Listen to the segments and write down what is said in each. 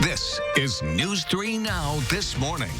This is News 3 Now This Morning.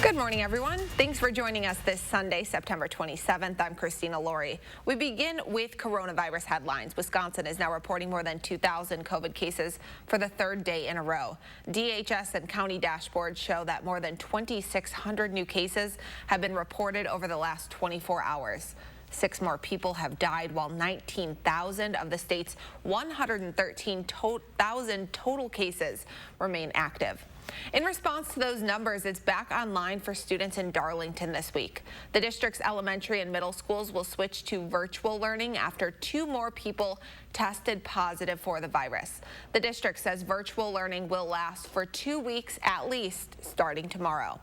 Good morning, everyone. Thanks for joining us this Sunday, September 27th. I'm Christina Laurie. We begin with coronavirus headlines. Wisconsin is now reporting more than 2,000 COVID cases for the third day in a row. DHS and county dashboards show that more than 2,600 new cases have been reported over the last 24 hours. 6 more people have died, while 19,000 of the state's 113,000 total cases remain active. In response to those numbers, it's back online for students in Darlington this week. The district's elementary and middle schools will switch to virtual learning after 2 more people tested positive for the virus. The district says virtual learning will last for 2 weeks at least, starting tomorrow.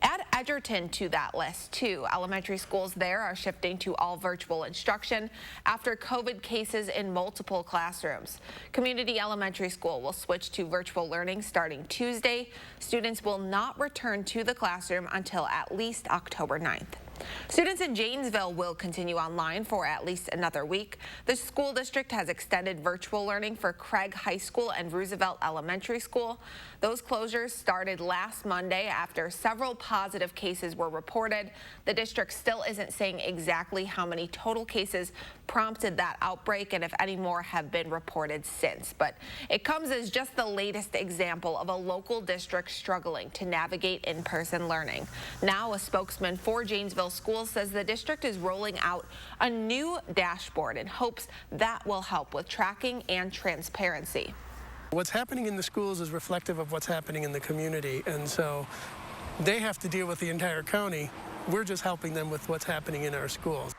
Add Edgerton to that list, too. Elementary schools there are shifting to all virtual instruction after COVID cases in multiple classrooms. Community Elementary School will switch to virtual learning starting Tuesday. Students will not return to the classroom until at least October 9th. Students in Janesville will continue online for at least another week. The school district has extended virtual learning for Craig High School and Roosevelt Elementary School. Those closures started last Monday after several positive cases were reported. The district still isn't saying exactly how many total cases prompted that outbreak and if any more have been reported since. But it comes as just the latest example of a local district struggling to navigate in-person learning. Now, a spokesman for Janesville Schools says the district is rolling out a new dashboard in hopes that will help with tracking and transparency. What's happening in the schools is reflective of what's happening in the community, and so they have to deal with the entire county. We're just helping them with what's happening in our schools.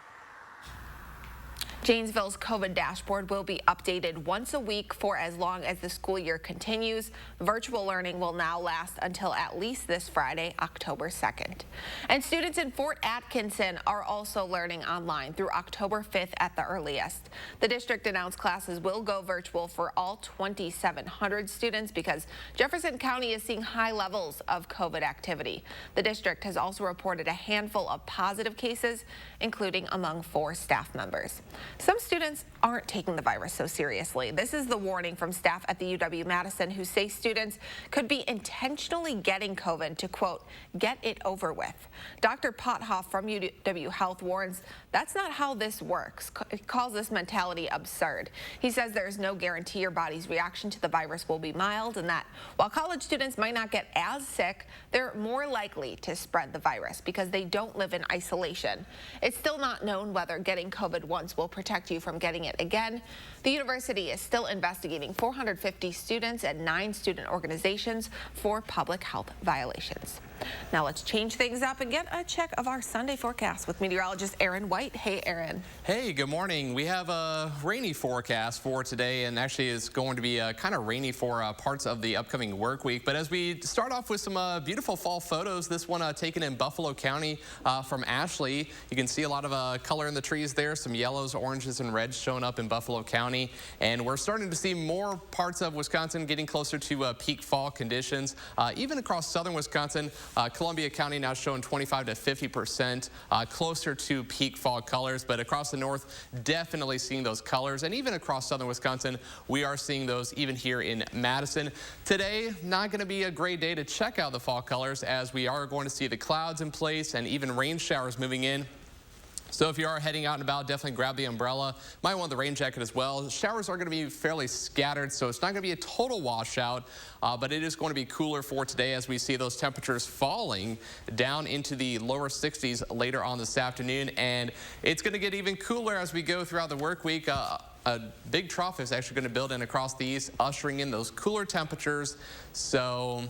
Janesville's COVID dashboard will be updated once a week for as long as the school year continues. Virtual learning will now last until at least this Friday, October 2nd. And students in Fort Atkinson are also learning online through October 5th at the earliest. The district announced classes will go virtual for all 2,700 students because Jefferson County is seeing high levels of COVID activity. The district has also reported a handful of positive cases, including among 4 staff members. Some students aren't taking the virus so seriously. This is the warning from staff at the UW-Madison who say students could be intentionally getting COVID to, quote, get it over with. Dr. Pothoff from UW Health warns that's not how this works. He calls this mentality absurd. He says there's no guarantee your body's reaction to the virus will be mild and that while college students might not get as sick, they're more likely to spread the virus because they don't live in isolation. It's still not known whether getting COVID once will protect you from getting it again. The university is still investigating 450 students and 9 student organizations for public health violations. Now let's change things up and get a check of our Sunday forecast with meteorologist Aaron White. Hey, Aaron. Hey, good morning. We have a rainy forecast for today, and actually it's going to be kind of rainy for parts of the upcoming work week. But as we start off with some beautiful fall photos, this one taken in Buffalo County from Ashley. You can see a lot of color in the trees there, some yellows, oranges, and reds showing up in Buffalo County. And we're starting to see more parts of Wisconsin getting closer to peak fall conditions. Even across southern Wisconsin, Columbia County now showing 25 to 50% closer to peak fall colors, but across the north, definitely seeing those colors. And even across southern Wisconsin, we are seeing those even here in Madison. Today, not going to be a great day to check out the fall colors as we are going to see the clouds in place and even rain showers moving in. So if you are heading out and about, definitely grab the umbrella. Might want the rain jacket as well. Showers are going to be fairly scattered, so it's not going to be a total washout, but it is going to be cooler for today as we see those temperatures falling down into the lower 60s later on this afternoon. And it's going to get even cooler as we go throughout the work week. A big trough is actually going to build in across the east, ushering in those cooler temperatures. So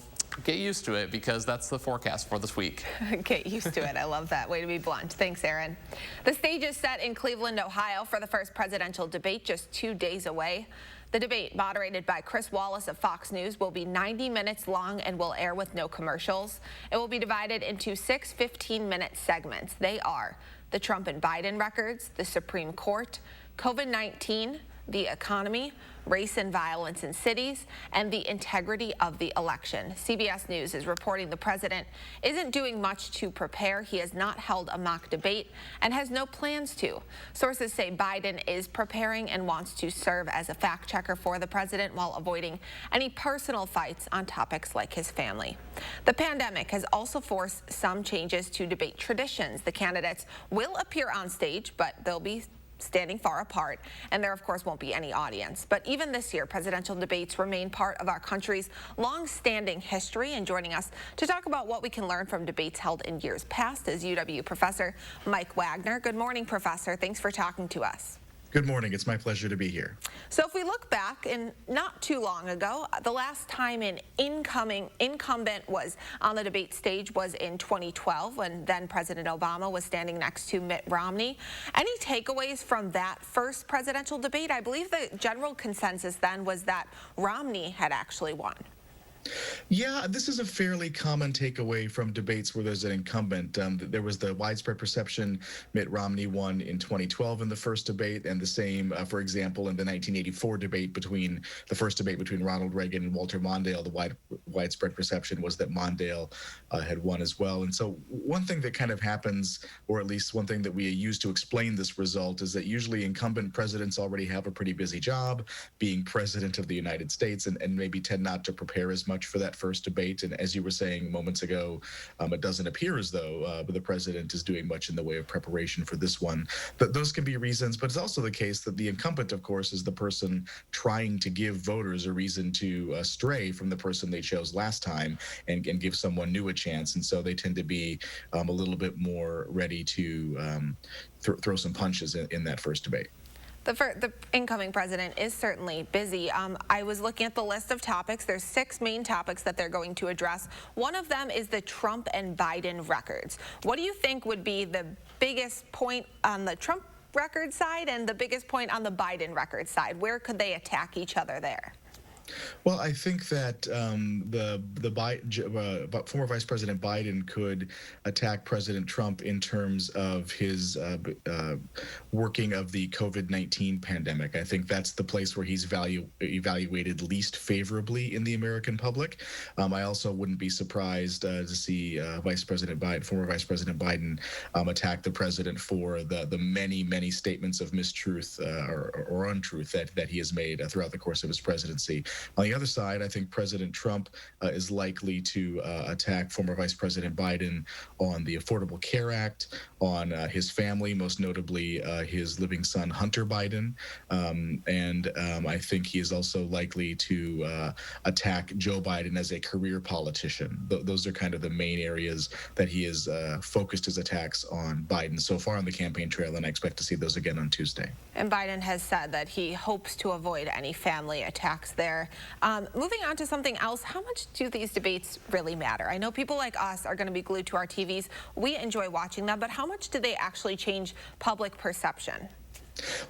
get used to it because that's the forecast for this week. Get used to it. I love that. Way to be blunt. Thanks, Aaron. The stage is set in Cleveland, Ohio for the first presidential debate just 2 days away. The debate, moderated by Chris Wallace of Fox News, will be 90 minutes long and will air with no commercials. It will be divided into 6 15-minute segments. They are the Trump and Biden records, the Supreme Court, COVID-19, the economy, race and violence in cities, and the integrity of the election. CBS News is reporting the president isn't doing much to prepare. He has not held a mock debate and has no plans to. Sources say Biden is preparing and wants to serve as a fact checker for the president while avoiding any personal fights on topics like his family. The pandemic has also forced some changes to debate traditions. The candidates will appear on stage, but they'll be standing far apart, and there of course won't be any audience. But even this year, presidential debates remain part of our country's long-standing history. And joining us to talk about what we can learn from debates held in years past is UW professor Mike Wagner. Good morning, Professor. Thanks for talking to us. Good morning. It's my pleasure to be here. So if we look back, and not too long ago, the last time an incumbent was on the debate stage was in 2012, when then President Obama was standing next to Mitt Romney. Any takeaways from that first presidential debate? I believe the general consensus then was that Romney had actually won. Yeah, this is a fairly common takeaway from debates where there's an incumbent. There was the widespread perception Mitt Romney won in 2012 in the first debate, and the same, for example, in the 1984 debate the first debate between Ronald Reagan and Walter Mondale. The widespread perception was that Mondale had won as well. And so one thing that kind of happens, or at least one thing that we use to explain this result, is that usually incumbent presidents already have a pretty busy job being president of the United States, and maybe tend not to prepare as much for that first debate. And as you were saying moments ago, it doesn't appear as though the president is doing much in the way of preparation for this one. But those can be reasons, but it's also the case that the incumbent, of course, is the person trying to give voters a reason to stray from the person they chose last time and give someone new a chance. And so they tend to be a little bit more ready to throw some punches in that first debate. The incoming president is certainly busy. I was looking at the list of topics. There's 6 main topics that they're going to address. One of them is the Trump and Biden records. What do you think would be the biggest point on the Trump record side and the biggest point on the Biden record side? Where could they attack each other there? Well, I think that former Vice President Biden could attack President Trump in terms of his working of the COVID-19 pandemic. I think that's the place where he's evaluated least favorably in the American public. I also wouldn't be surprised to see former Vice President Biden attack the president for the many statements of mistruth or untruth that he has made throughout the course of his presidency. On the other side, I think President Trump is likely to attack former Vice President Biden on the Affordable Care Act, on his family, most notably his living son, Hunter Biden. And I think he is also likely to attack Joe Biden as a career politician. Those are kind of the main areas that he has focused his attacks on Biden so far on the campaign trail, and I expect to see those again on Tuesday. And Biden has said that he hopes to avoid any family attacks there. Moving on to something else, how much do these debates really matter? I know people like us are going to be glued to our TVs. We enjoy watching them, but how much do they actually change public perception?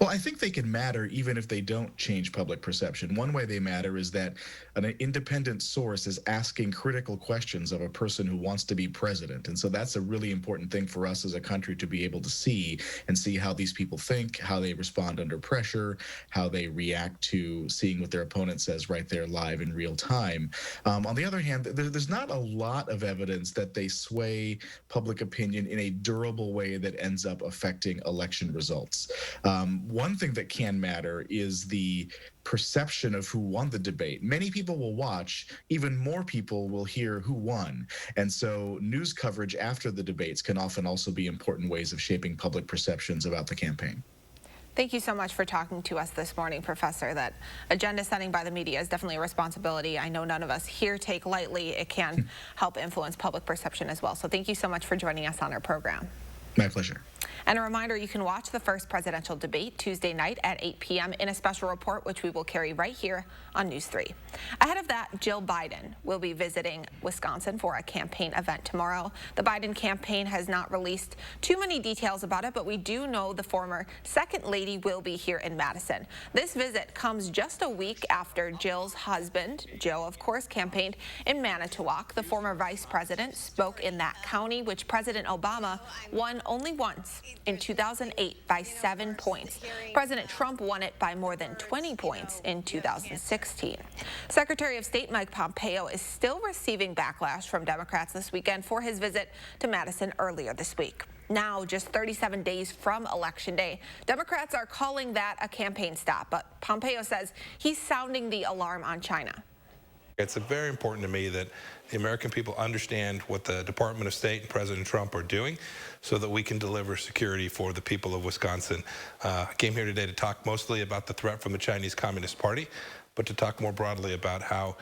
Well, I think they can matter even if they don't change public perception. One way they matter is that an independent source is asking critical questions of a person who wants to be president. And so that's a really important thing for us as a country to be able to see how these people think, how they respond under pressure, how they react to seeing what their opponent says right there live in real time. On the other hand, there's not a lot of evidence that they sway public opinion in a durable way that ends up affecting election results. One thing that can matter is the perception of who won the debate. Many people will watch, even more people will hear who won. And so news coverage after the debates can often also be important ways of shaping public perceptions about the campaign. Thank you so much for talking to us this morning, Professor. That agenda setting by the media is definitely a responsibility I know none of us here take lightly. It can help influence public perception as well. So thank you so much for joining us on our program. My pleasure. And a reminder, you can watch the first presidential debate Tuesday night at 8 p.m. in a special report, which we will carry right here on News 3. Ahead of that, Jill Biden will be visiting Wisconsin for a campaign event tomorrow. The Biden campaign has not released too many details about it, but we do know the former second lady will be here in Madison. This visit comes just a week after Jill's husband, Joe, of course, campaigned in Manitowoc. The former vice president spoke in that county, which President Obama won only once House. In 2008, by 7 points. President Trump won it by more than 20 points in 2016. Secretary of State Mike Pompeo is still receiving backlash from Democrats this weekend for his visit to Madison earlier this week. Now, just 37 days from Election Day, Democrats are calling that a campaign stop, but Pompeo says he's sounding the alarm on China. It's very important to me that the American people understand what the Department of State and President Trump are doing so that we can deliver security for the people of Wisconsin. I came here today to talk mostly about the threat from the Chinese Communist Party, but to talk more broadly about how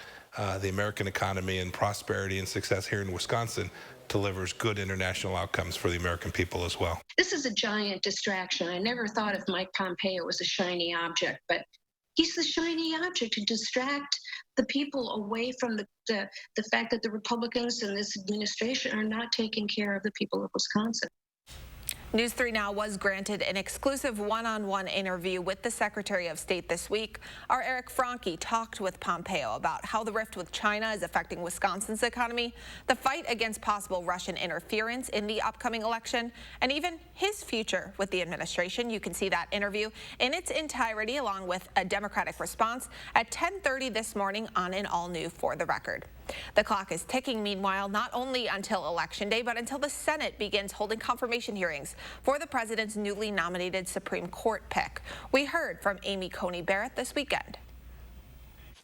the American economy and prosperity and success here in Wisconsin delivers good international outcomes for the American people as well. This is a giant distraction. I never thought of Mike Pompeo as a shiny object, but he's the shiny object to distract the people away from the fact that the Republicans and this administration are not taking care of the people of Wisconsin. News 3 Now was granted an exclusive one-on-one interview with the Secretary of State this week. Our Eric Franke talked with Pompeo about how the rift with China is affecting Wisconsin's economy, the fight against possible Russian interference in the upcoming election, and even his future with the administration. You can see that interview in its entirety along with a Democratic response at 10:30 this morning on an all-new For the Record. The clock is ticking, meanwhile, not only until Election Day, but until the Senate begins holding confirmation hearings for the president's newly nominated Supreme Court pick. We heard from Amy Coney Barrett this weekend.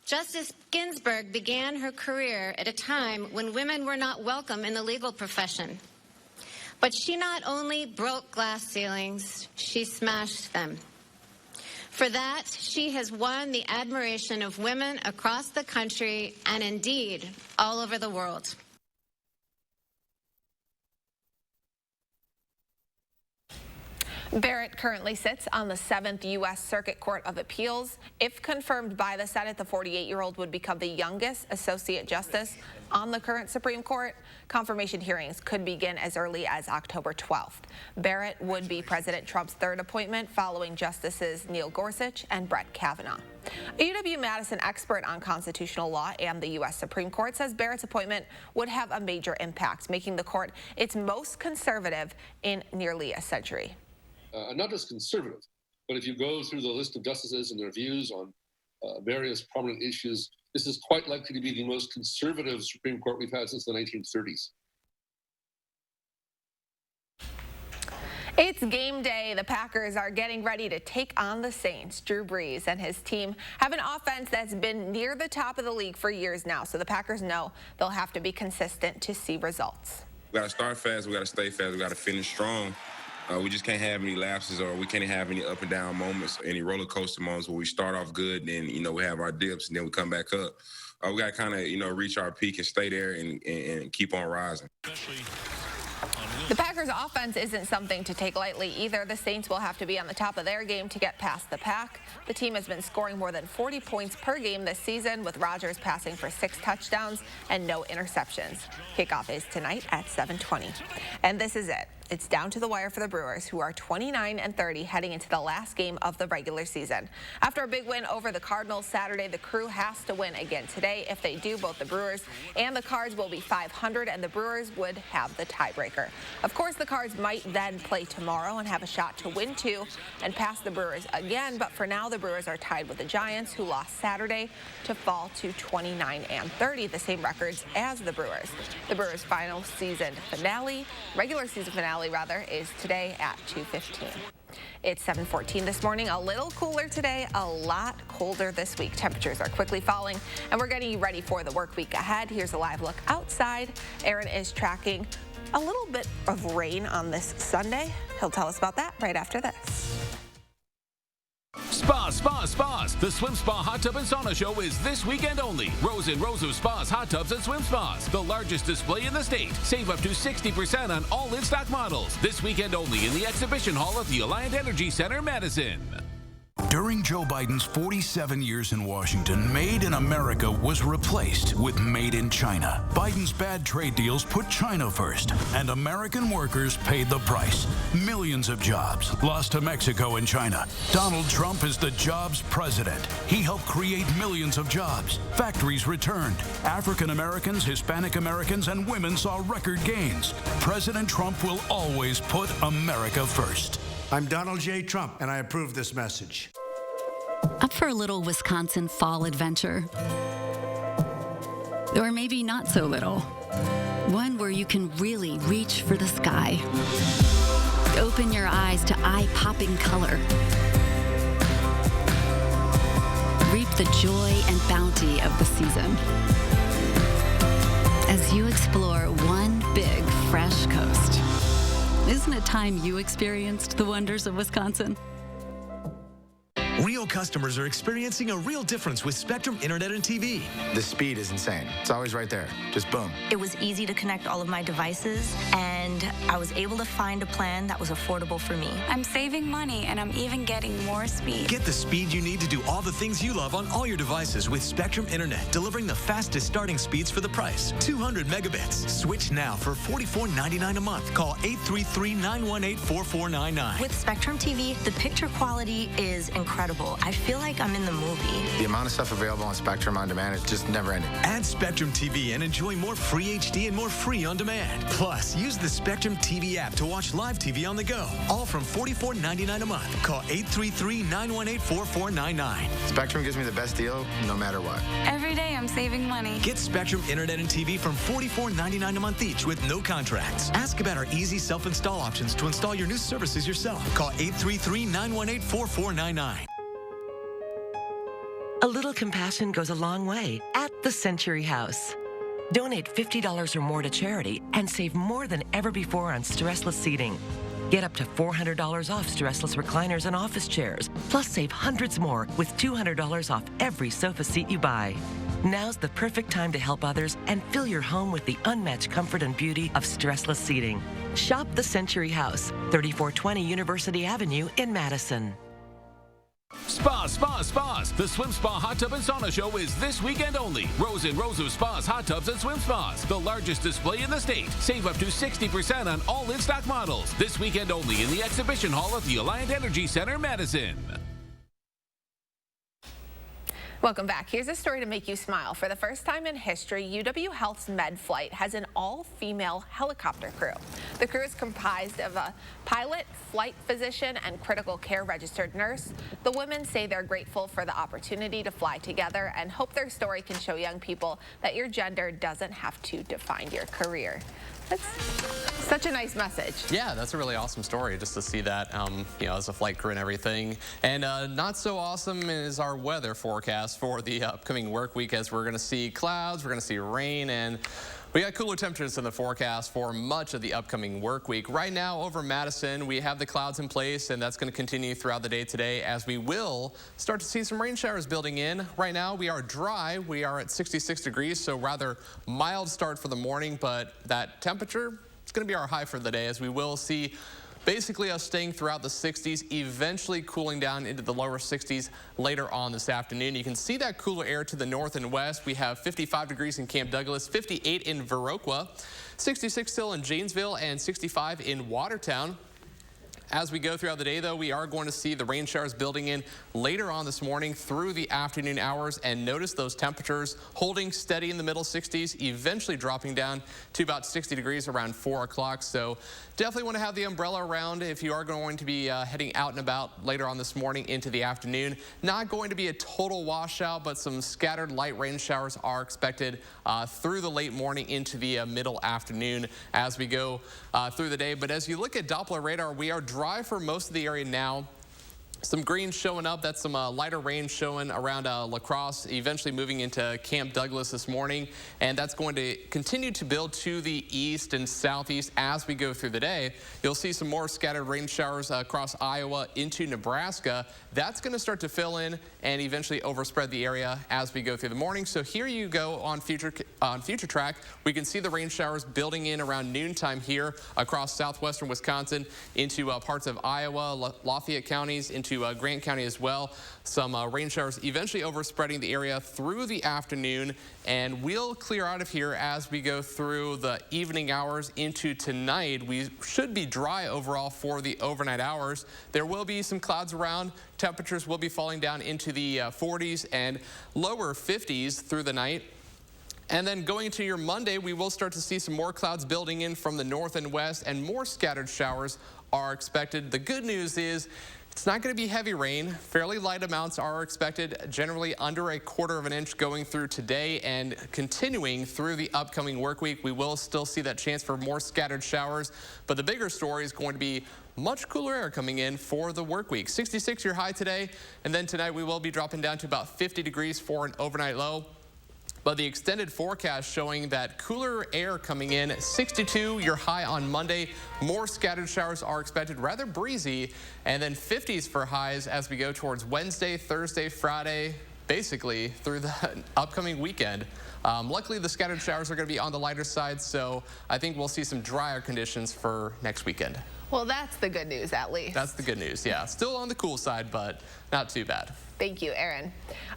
Justice Ginsburg began her career at a time when women were not welcome in the legal profession. But she not only broke glass ceilings, she smashed them. For that, she has won the admiration of women across the country and indeed all over the world. Barrett currently sits on the 7th U.S. Circuit Court of Appeals. If confirmed by the Senate, the 48-year-old would become the youngest associate justice on the current Supreme Court. Confirmation hearings could begin as early as October 12th. Barrett would be President Trump's third appointment following Justices Neil Gorsuch and Brett Kavanaugh. A UW-Madison expert on constitutional law and the U.S. Supreme Court says Barrett's appointment would have a major impact, making the court its most conservative in nearly a century. Not just conservative, but if you go through the list of justices and their views on various prominent issues, this is quite likely to be the most conservative Supreme Court we've had since the 1930s. It's game day. The Packers are getting ready to take on the Saints. Drew Brees and his team have an offense that's been near the top of the league for years now, so the Packers know they'll have to be consistent to see results. We got to start fast. We got to stay fast. We got to finish strong. We just can't have any lapses, or we can't have any up and down moments, any roller coaster moments where we start off good, and then, we have our dips, and then we come back up. We got to kind of, reach our peak and stay there and keep on rising. The Packers' offense isn't something to take lightly either. The Saints will have to be on the top of their game to get past the Pack. The team has been scoring more than 40 points per game this season, with Rodgers passing for 6 touchdowns and no interceptions. Kickoff is tonight at 7:20. And this is it. It's down to the wire for the Brewers, who are 29-30 heading into the last game of the regular season. After a big win over the Cardinals Saturday, the Crew has to win again today. If they do, both the Brewers and the Cards will be .500, and the Brewers would have the tiebreaker. Of course, the Cards might then play tomorrow and have a shot to win 2 and pass the Brewers again, but for now, the Brewers are tied with the Giants, who lost Saturday, to fall to 29-30, the same records as the Brewers. The Brewers' final season finale, regular season finale, is today at 2:15. It's 7:14 this morning. A little cooler today, a lot colder this week. Temperatures are quickly falling, and we're getting you ready for the work week ahead. Here's a live look outside. Aaron is tracking a little bit of rain on this Sunday. He'll tell us about that right after this. Spas. The Swim Spa Hot Tub and Sauna Show is this weekend only. Rows and rows of spas, hot tubs, and swim spas. The largest display in the state. Save up to 60% on all in-stock models. This weekend only in the Exhibition Hall at the Alliant Energy Center, Madison. During Joe Biden's 47 years in Washington, Made in America was replaced with Made in China. Biden's bad trade deals put China first, and American workers paid the price. Millions of jobs lost to Mexico and China. Donald Trump is the jobs president. He helped create millions of jobs. Factories returned. African Americans, Hispanic Americans, and women saw record gains. President Trump will always put America first. I'm Donald J. Trump, and I approve this message. Up for a little Wisconsin fall adventure? Or maybe not so little. One where you can really reach for the sky. Open your eyes to eye-popping color. Reap the joy and bounty of the season. As you explore one big, fresh coast. Isn't it time you experienced the wonders of Wisconsin? Real customers are experiencing a real difference with Spectrum Internet and TV. The speed is insane. It's always right there. Just boom. It was easy to connect all of my devices, and I was able to find a plan that was affordable for me. I'm saving money, and I'm even getting more speed. Get the speed you need to do all the things you love on all your devices with Spectrum Internet, delivering the fastest starting speeds for the price. 200 megabits. Switch now for $44.99 a month. Call 833-918-4499. With Spectrum TV, the picture quality is incredible. I feel like I'm in the movie. The amount of stuff available on Spectrum On Demand is just never ending. Add Spectrum TV and enjoy more free HD and more free on demand. Plus, use the Spectrum TV app to watch live TV on the go. All from $44.99 a month. Call 833-918-4499. Spectrum gives me the best deal no matter what. Every day I'm saving money. Get Spectrum Internet and TV from $44.99 a month each with no contracts. Ask about our easy self-install options to install your new services yourself. Call 833-918-4499. A little compassion goes a long way at the Century House. Donate $50 or more to charity and save more than ever before on stressless seating. Get up to $400 off stressless recliners and office chairs, plus save hundreds more with $200 off every sofa seat you buy. Now's the perfect time to help others and fill your home with the unmatched comfort and beauty of stressless seating. Shop the Century House, 3420 University Avenue in Madison. Spas. The Swim Spa Hot Tub and Sauna Show is this weekend only. Rows and rows of spas, hot tubs, and swim spas. The largest display in the state. Save up to 60% on all in-stock models. This weekend only in the Exhibition Hall at the Alliant Energy Center, Madison. Welcome back. Here's a story to make you smile. For the first time in history, UW Health's Med Flight has an all-female helicopter crew. The crew is comprised of a pilot, flight physician, and critical care registered nurse. The women say they're grateful for the opportunity to fly together and hope their story can show young people that your gender doesn't have to define your career. That's such a nice message. Yeah, that's a really awesome story just to see that, as a flight crew and everything. And not so awesome is our weather forecast for the upcoming work week, as we're going to see clouds, we're going to see rain, and we got cooler temperatures in the forecast for much of the upcoming work week. Right now over Madison, we have the clouds in place, and that's going to continue throughout the day today as we will start to see some rain showers building in. Right now we are dry. We are at 66 degrees, so rather mild start for the morning, but that temperature is going to be our high for the day, as we will see basically us staying throughout the 60s, eventually cooling down into the lower 60s later on this afternoon. You can see that cooler air to the north and west. We have 55 degrees in Camp Douglas, 58 in Viroqua, 66 still in Janesville, and 65 in Watertown. As we go throughout the day, though, we are going to see the rain showers building in later on this morning through the afternoon hours, and notice those temperatures holding steady in the middle 60s, eventually dropping down to about 60 degrees around 4 o'clock. So definitely want to have the umbrella around if you are going to be heading out and about later on this morning into the afternoon. Not going to be a total washout, but some scattered light rain showers are expected through the late morning into the middle afternoon as we go through the day. But as you look at Doppler radar, we are dry for most of the area now. Some green showing up. That's some lighter rain showing around La Crosse, eventually moving into Camp Douglas this morning. And that's going to continue to build to the east and southeast as we go through the day. You'll see some more scattered rain showers across Iowa into Nebraska. That's going to start to fill in and eventually overspread the area as we go through the morning. So here you go on future track. We can see the rain showers building in around noontime here across southwestern Wisconsin into parts of Iowa, Lafayette counties, into into Grant County as well. Some rain showers eventually overspreading the area through the afternoon, and we'll clear out of here as we go through the evening hours into tonight. We should be dry overall for the overnight hours. There will be some clouds around. Temperatures will be falling down into the 40s and lower 50s through the night. And then going into your Monday, we will start to see some more clouds building in from the north and west, and more scattered showers are expected. The good news is it's not going to be heavy rain. Fairly light amounts are expected, generally under 1/4 inch going through today and continuing through the upcoming work week. We will still see that chance for more scattered showers, but the bigger story is going to be much cooler air coming in for the work week. 66 your high today, and then tonight we will be dropping down to about 50 degrees for an overnight low. But the extended forecast showing that cooler air coming in, 62 your high on Monday. More scattered showers are expected, rather breezy, and then 50s for highs as we go towards Wednesday, Thursday, Friday, basically through the upcoming weekend. Luckily, the scattered showers are going to be on the lighter side, so I think we'll see some drier conditions for next weekend. Well, that's the good news, at least. That's the good news, yeah. Still on the cool side, but not too bad. Thank you, Aaron.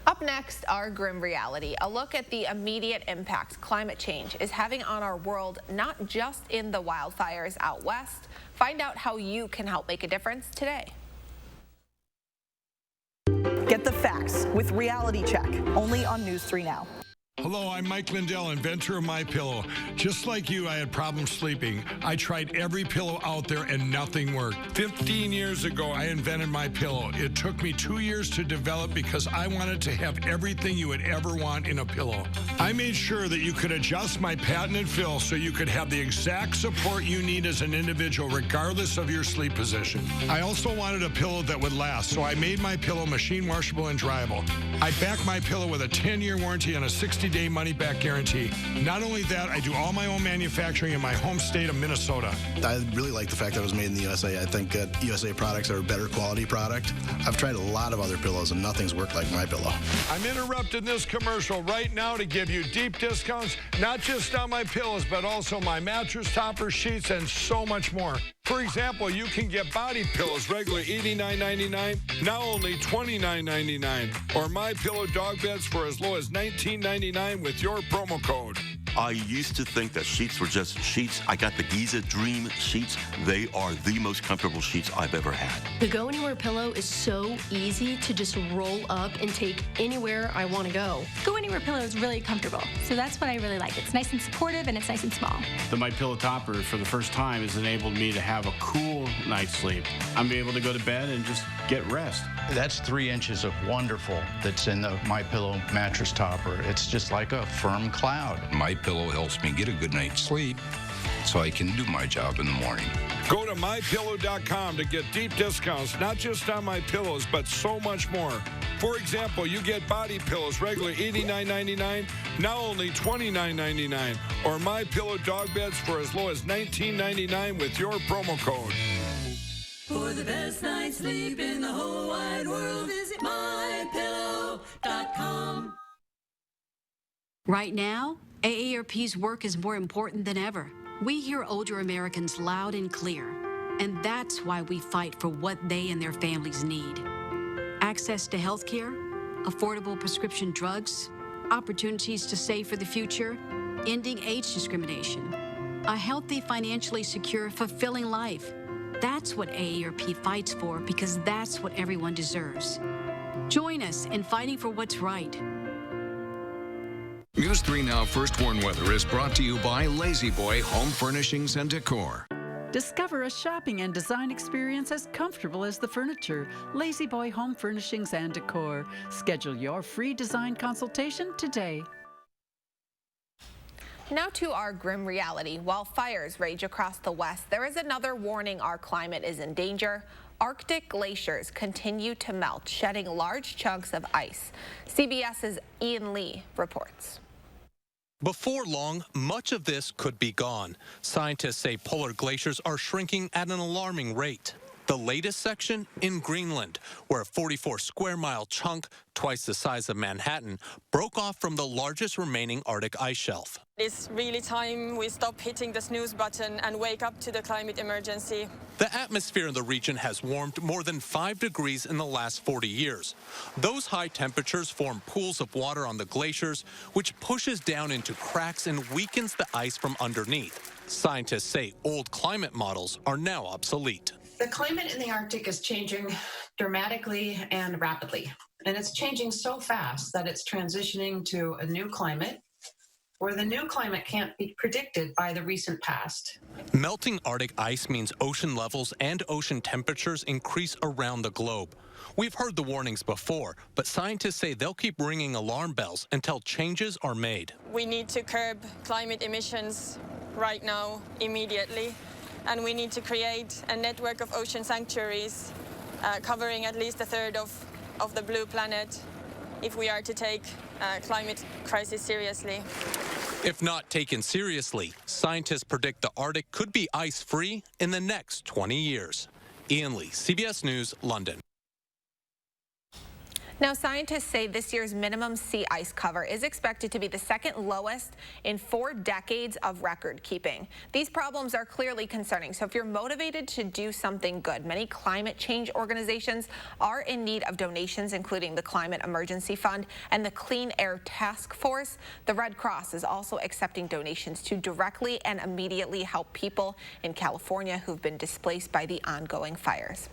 Up next, our grim reality, a look at the immediate impact climate change is having on our world, not just in the wildfires out west. Find out how you can help make a difference today. Get the facts with Reality Check, only on News 3 Now. Hello, I'm Mike Lindell, inventor of MyPillow. Just like you, I had problems sleeping. I tried every pillow out there and nothing worked. 15 years ago, I invented MyPillow. It took me 2 years to develop because I wanted to have everything you would ever want in a pillow. I made sure that you could adjust my patented fill so you could have the exact support you need as an individual, regardless of your sleep position. I also wanted a pillow that would last, so I made MyPillow machine washable and dryable. I back MyPillow with a 10-year warranty and a 60-day money-back guarantee. Not only that, I do all my own manufacturing in my home state of Minnesota. I really like the fact that it was made in the USA. I think that USA products are a better quality product. I've tried a lot of other pillows and nothing's worked like MyPillow. I'm interrupting this commercial right now to give you deep discounts, not just on my pillows, but also my mattress toppers, sheets, and so much more. For example, you can get body pillows regularly $89.99, now only $29.99, or MyPillow dog beds for as low as $19.99 with your promo code. I used to think that sheets were just sheets. I got the Giza Dream sheets. They are the most comfortable sheets I've ever had. The Go Anywhere pillow is so easy to just roll up and take anywhere I want to go. Go Anywhere pillow is really comfortable, so that's what I really like. It's nice and supportive, and it's nice and small. The MyPillow topper, for the first time, has enabled me to have a cool night's sleep. I'm able to go to bed and just get rest. That's 3 inches of wonderful that's in the MyPillow mattress topper. It's just like a firm cloud. MyPillow helps me get a good night's sleep so I can do my job in the morning. Go to MyPillow.com to get deep discounts, not just on my pillows, but so much more. For example, you get body pillows regularly $89.99, now only $29.99, or MyPillow dog beds for as low as $19.99 with your promo code. For the best night's sleep in the whole wide world, visit MyPillow.com. Right now, AARP's work is more important than ever. We hear older Americans loud and clear, and that's why we fight for what they and their families need. Access to health care, affordable prescription drugs, opportunities to save for the future, ending age discrimination, a healthy, financially secure, fulfilling life. That's what AARP fights for, because that's what everyone deserves. Join us in fighting for what's right. News 3 Now First Warn Weather is brought to you by Lazy Boy Home Furnishings and Decor. Discover a shopping and design experience as comfortable as the furniture. Lazy Boy Home Furnishings and Decor. Schedule your free design consultation today. Now to our grim reality. While fires rage across the West, there is another warning our climate is in danger. Arctic glaciers continue to melt, shedding large chunks of ice. CBS's Ian Lee reports. Before long, much of this could be gone. Scientists say polar glaciers are shrinking at an alarming rate. The latest section in Greenland, where a 44-square-mile chunk, twice the size of Manhattan, broke off from the largest remaining Arctic ice shelf. It's really time we stop hitting the snooze button and wake up to the climate emergency. The atmosphere in the region has warmed more than 5 degrees in the last 40 years. Those high temperatures form pools of water on the glaciers, which pushes down into cracks and weakens the ice from underneath. Scientists say old climate models are now obsolete. The climate in the Arctic is changing dramatically and rapidly, and it's changing so fast that it's transitioning to a new climate, where the new climate can't be predicted by the recent past. Melting Arctic ice means ocean levels and ocean temperatures increase around the globe. We've heard the warnings before, but scientists say they'll keep ringing alarm bells until changes are made. We need to curb climate emissions right now, immediately, and we need to create a network of ocean sanctuaries covering at least a third of the blue planet if we are to take climate crisis seriously. If not taken seriously, scientists predict the Arctic could be ice-free in the next 20 years. Ian Lee, CBS News, London. Now, scientists say this year's minimum sea ice cover is expected to be the second lowest in 4 decades of record keeping. These problems are clearly concerning, so if you're motivated to do something good, many climate change organizations are in need of donations, including the Climate Emergency Fund and the Clean Air Task Force. The Red Cross is also accepting donations to directly and immediately help people in California who've been displaced by the ongoing fires.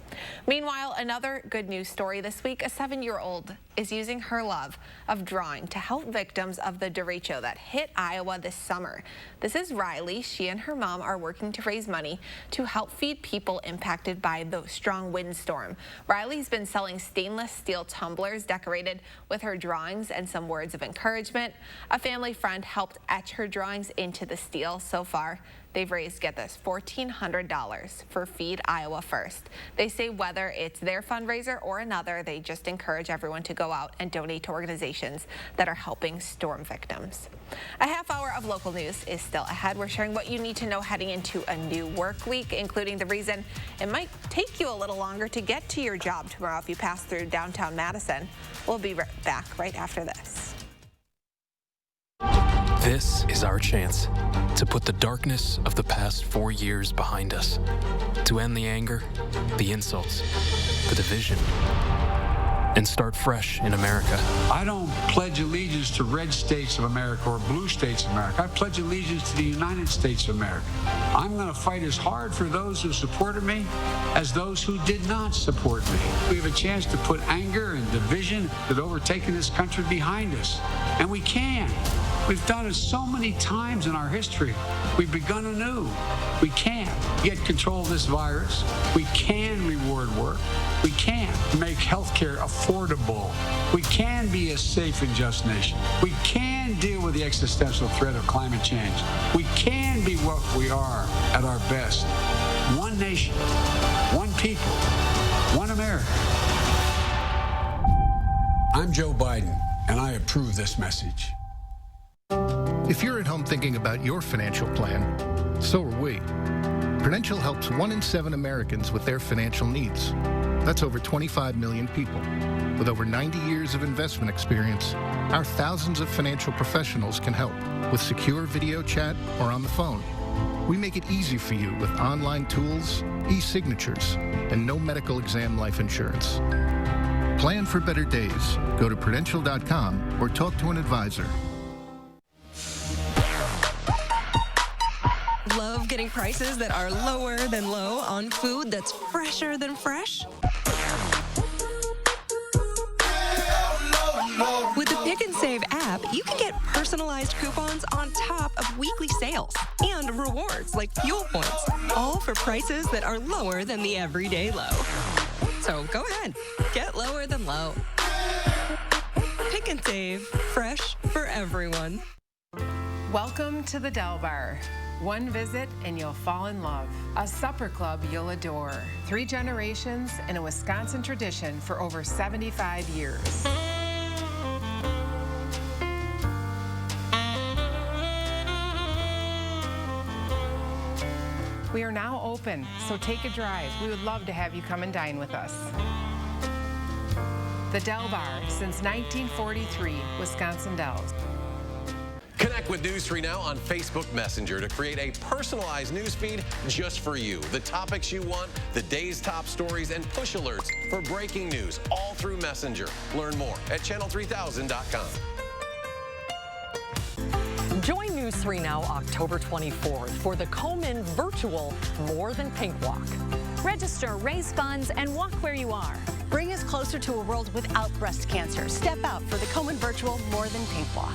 Meanwhile, another good news story this week, a 7-year-old is using her love of drawing to help victims of the derecho that hit Iowa this summer. This is Riley. She and her mom are working to raise money to help feed people impacted by the strong windstorm. Riley's been selling stainless steel tumblers decorated with her drawings and some words of encouragement. A family friend helped etch her drawings into the steel. So far, they've raised, get this, $1,400 for Feed Iowa First. They say whether it's their fundraiser or another, they just encourage everyone to go out and donate to organizations that are helping storm victims. A half hour of local news is still ahead. We're sharing what you need to know heading into a new work week, including the reason it might take you a little longer to get to your job tomorrow if you pass through downtown Madison. We'll be back right after this. This is our chance to put the darkness of the past 4 years behind us, to end the anger, the insults, the division, and start fresh in America. I don't pledge allegiance to red states of America or blue states of America. I pledge allegiance to the United States of America. I'm going to fight as hard for those who supported me as those who did not support me. We have a chance to put anger and division that overtaken this country behind us, and we can. We've done it so many times in our history. We've begun anew. We can get control of this virus. We can reward work. We can make healthcare affordable. We can be a safe and just nation. We can deal with the existential threat of climate change. We can be what we are at our best. One nation, one people, one America. I'm Joe Biden, and I approve this message. If you're at home thinking about your financial plan, so are we. Prudential helps 1 in 7 Americans with their financial needs. That's over 25 million people. With over 90 years of investment experience, our thousands of financial professionals can help with secure video chat or on the phone. We make it easy for you with online tools, e-signatures, and no medical exam life insurance. Plan for better days. Go to Prudential.com or talk to an advisor. Love getting prices that are lower than low on food that's fresher than fresh? With the Pick and Save app, you can get personalized coupons on top of weekly sales and rewards like fuel points, all for prices that are lower than the everyday low. So go ahead, get lower than low. Pick and Save, fresh for everyone. Welcome to the Del Bar. One visit and you'll fall in love. A supper club you'll adore. 3 generations and a Wisconsin tradition for over 75 years. We are now open, so take a drive. We would love to have you come and dine with us. The Del Bar, since 1943, Wisconsin Dells. Connect with News 3 Now on Facebook Messenger to create a personalized news feed just for you. The topics you want, the day's top stories, and push alerts for breaking news, all through Messenger. Learn more at channel3000.com. Join News 3 Now October 24th for the Komen Virtual More Than Pink Walk. Register, raise funds, and walk where you are. Bring us closer to a world without breast cancer. Step out for the Komen Virtual More Than Pink Walk.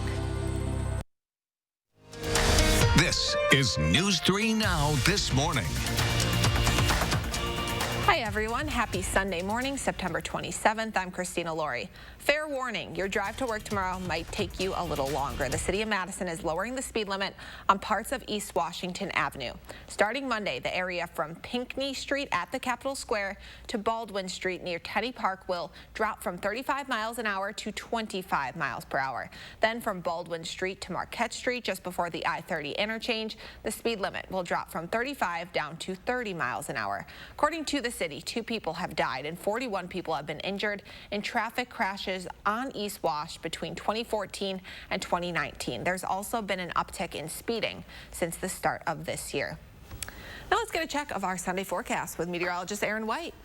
This is News 3 Now This Morning. Hi, everyone. Happy Sunday morning, September 27th. I'm Christina Laurie. Fair warning, your drive to work tomorrow might take you a little longer. The city of Madison is lowering the speed limit on parts of East Washington Avenue. Starting Monday, the area from Pinckney Street at the Capitol Square to Baldwin Street near Kenny Park will drop from 35 miles an hour to 25 miles per hour. Then from Baldwin Street to Marquette Street, just before the I-30 interchange, the speed limit will drop from 35 down to 30 miles an hour. According to the city, 2 people have died and 41 people have been injured in traffic crashes on East Wash between 2014 and 2019. There's also been an uptick in speeding since the start of this year. Now let's get a check of our Sunday forecast with meteorologist Aaron White.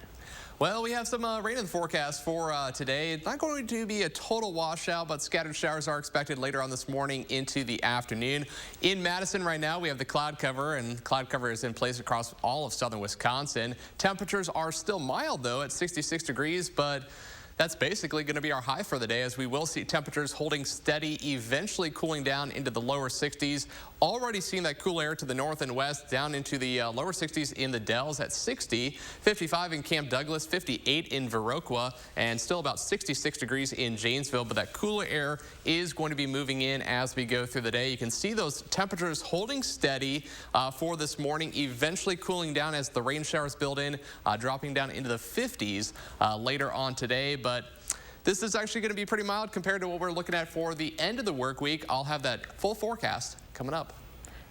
Well, we have some rain in the forecast for today. It's not going to be a total washout, but scattered showers are expected later on this morning into the afternoon. In Madison right now, we have the cloud cover, and cloud cover is in place across all of southern Wisconsin. Temperatures are still mild, though, at 66 degrees, but that's basically going to be our high for the day, as we will see temperatures holding steady, eventually cooling down into the lower 60s. Already seeing that cool air to the north and west down into the lower 60s in the Dells at 60, 55 in Camp Douglas, 58 in Viroqua, and still about 66 degrees in Janesville. But that cooler air is going to be moving in as we go through the day. You can see those temperatures holding steady for this morning, eventually cooling down as the rain showers build in, dropping down into the 50s later on today. But this is actually going to be pretty mild compared to what we're looking at for the end of the work week. I'll have that full forecast coming up.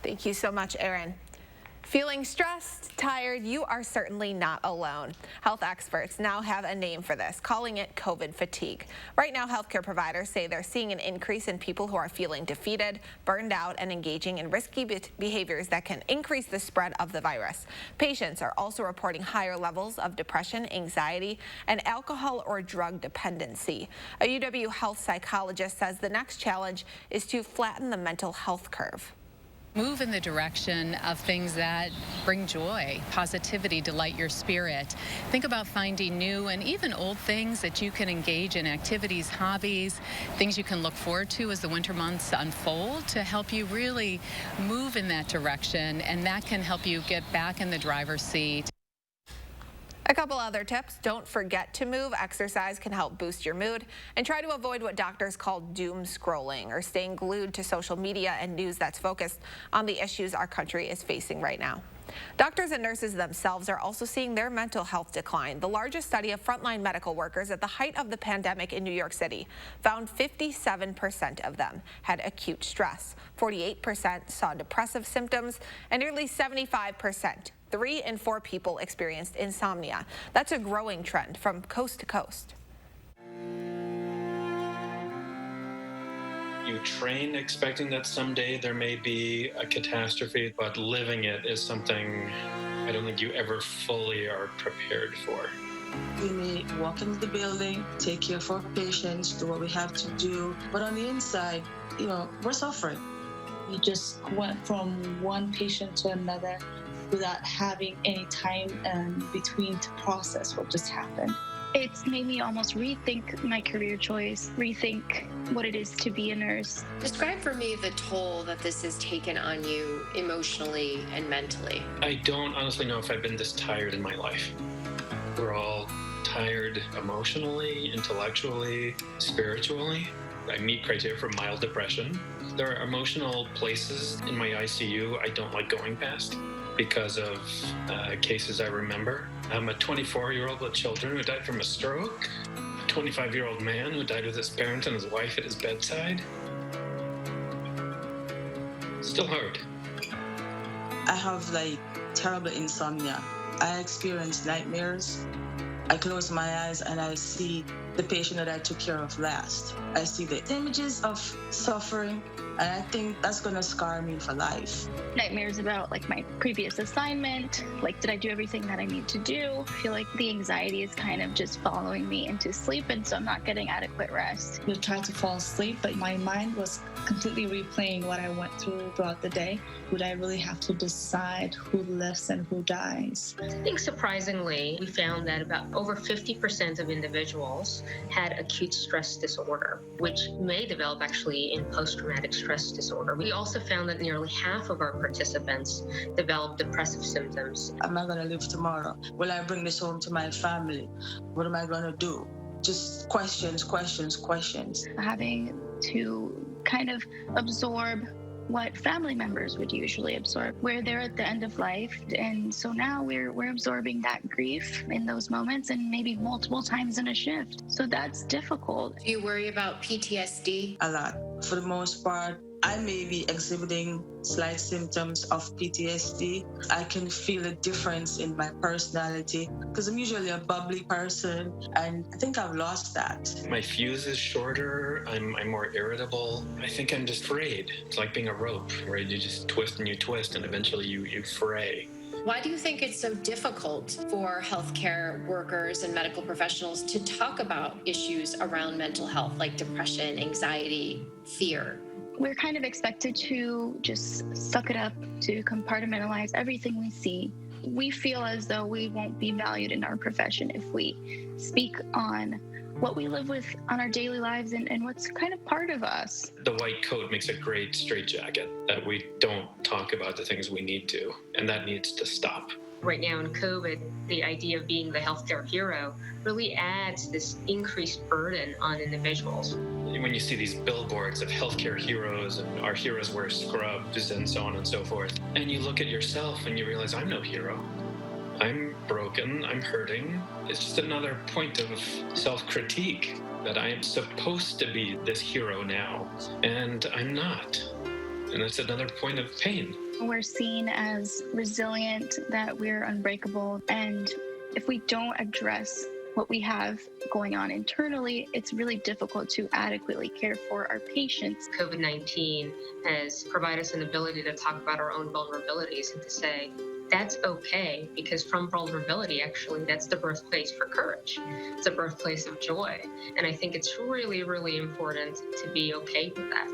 Thank you so much, Aaron. Feeling stressed, tired, you are certainly not alone. Health experts now have a name for this, calling it COVID fatigue. Right now, healthcare providers say they're seeing an increase in people who are feeling defeated, burned out, and engaging in risky behaviors that can increase the spread of the virus. Patients are also reporting higher levels of depression, anxiety, and alcohol or drug dependency. A UW health psychologist says the next challenge is to flatten the mental health curve. Move in the direction of things that bring joy, positivity, delight your spirit. Think about finding new and even old things that you can engage in, activities, hobbies, things you can look forward to as the winter months unfold to help you really move in that direction, and that can help you get back in the driver's seat. A couple other tips. Don't forget to move. Exercise can help boost your mood. And try to avoid what doctors call doom scrolling, or staying glued to social media and news that's focused on the issues our country is facing right now. Doctors and nurses themselves are also seeing their mental health decline. The largest study of frontline medical workers at the height of the pandemic in New York City found 57% of them had acute stress, 48% saw depressive symptoms, and nearly 75%, 3 in 4 people experienced insomnia. That's a growing trend from coast to coast. You train expecting that someday there may be a catastrophe, but living it is something I don't think you ever fully are prepared for. We may walk into the building, take care of our patients, do what we have to do, but on the inside, we're suffering. We just went from one patient to another without having any time between to process what just happened. It's made me almost rethink my career choice, rethink what it is to be a nurse. Describe for me the toll that this has taken on you emotionally and mentally. I don't honestly know if I've been this tired in my life. We're all tired emotionally, intellectually, spiritually. I meet criteria for mild depression. There are emotional places in my ICU I don't like going past because of cases I remember. I'm a 24-year-old with children who died from a stroke, a 25-year-old man who died with his parents and his wife at his bedside. Still hard. I have like terrible insomnia. I experience nightmares. I close my eyes and I see the patient that I took care of last. I see the images of suffering, and I think that's gonna scar me for life. Nightmares about like my previous assignment, like did I do everything that I need to do? I feel like the anxiety is kind of just following me into sleep, and so I'm not getting adequate rest. I tried to fall asleep, but my mind was completely replaying what I went through throughout the day. Would I really have to decide who lives and who dies? I think surprisingly, we found that about over 50% of individuals had acute stress disorder, which may develop actually in post-traumatic stress disorder. We also found that nearly half of our participants developed depressive symptoms. Am I gonna live tomorrow? Will I bring this home to my family? What am I gonna do? Just questions, questions, questions. Having to kind of absorb what family members would usually absorb, where they're at the end of life. And so now we're absorbing that grief in those moments, and maybe multiple times in a shift. So that's difficult. Do you worry about PTSD? A lot. For the most part, I may be exhibiting slight symptoms of PTSD. I can feel a difference in my personality because I'm usually a bubbly person, and I think I've lost that. My fuse is shorter. I'm more irritable. I think I'm just frayed. It's like being a rope where you just twist and eventually you fray. Why do you think it's so difficult for healthcare workers and medical professionals to talk about issues around mental health, like depression, anxiety, fear? We're kind of expected to just suck it up, to compartmentalize everything we see. We feel as though we won't be valued in our profession if we speak on what we live with on our daily lives and what's kind of part of us. The white coat makes a great straitjacket that we don't talk about the things we need to, and that needs to stop. Right now in COVID, the idea of being the healthcare hero really adds this increased burden on individuals. When you see these billboards of healthcare heroes and our heroes wear scrubs and so on and so forth, and you look at yourself and you realize I'm no hero. I'm broken, I'm hurting. It's just another point of self-critique that I am supposed to be this hero now, and I'm not. And it's another point of pain. We're seen as resilient, that we're unbreakable, and if we don't address what we have going on internally, it's really difficult to adequately care for our patients. COVID-19 has provided us an ability to talk about our own vulnerabilities and to say, that's okay, because from vulnerability, actually, that's the birthplace for courage. It's a birthplace of joy. And I think it's really, really important to be okay with that.